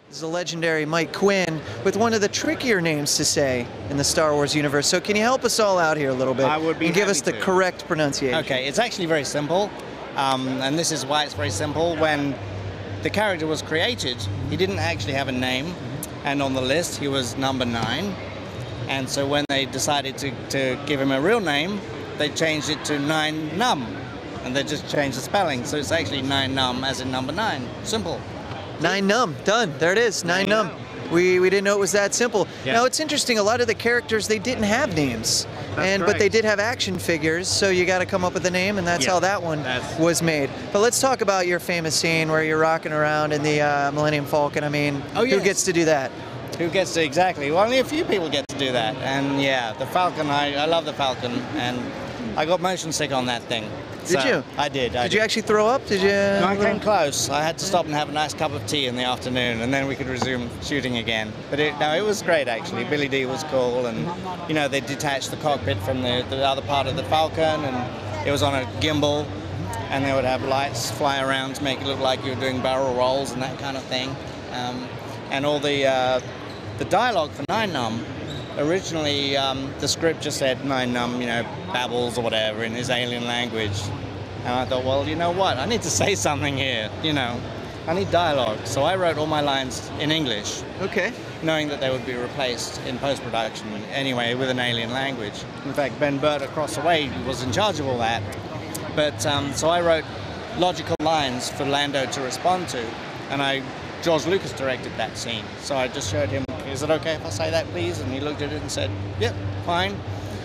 This is the legendary Mike Quinn with one of the trickier names to say in the Star Wars universe. So can you help us all out here a little bit I would be and give us happy the to. correct pronunciation? Okay, it's actually very simple, and this is why it's very simple. When the character was created, he didn't actually have a name, and on the list he was number 9. And so when they decided to give him a real name, they changed it to Nien Nunb, and they just changed the spelling. So it's actually Nien Nunb as in number 9. Simple. Nien Nunb, done. There it is, Nien Nunb. We didn't know it was that simple. Yeah. Now it's interesting, a lot of the characters, they didn't have names. But they did have action figures, so you got to come up with a name, and that's how that one was made. But let's talk about your famous scene where you're rocking around in the Millennium Falcon. I mean, who gets to do that? Who gets to, exactly? Well, only a few people get to do that. And yeah, the Falcon, I love the Falcon, and I got motion sick on that thing. Did you? I did. Did you actually throw up? Did you? No, I came close. I had to stop and have a nice cup of tea in the afternoon, and then we could resume shooting again. But it was great, actually. Billy D was cool, and you know, they detached the cockpit from the other part of the Falcon, and it was on a gimbal, and they would have lights fly around to make it look like you were doing barrel rolls and that kind of thing. And all the dialogue for Nien Nunb, originally the script just said Nien Nunb, you know, babbles or whatever in his alien language. And I thought, well, you know what, I need to say something here, you know. I need dialogue. So I wrote all my lines in English. Okay. Knowing that they would be replaced in post-production anyway with an alien language. In fact, Ben Burt across the way was in charge of all that. But so I wrote logical lines for Lando to respond to, and George Lucas directed that scene. So I just showed him, is it okay if I say that, please? And he looked at it and said, yep, fine.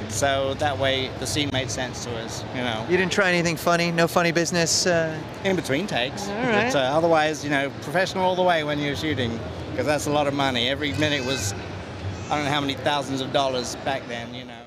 So that way the scene made sense to us, you know. You didn't try anything funny? No funny business? In between takes. All right. But otherwise, you know, professional all the way when you're shooting, because that's a lot of money. Every minute was, I don't know how many thousands of dollars back then, you know.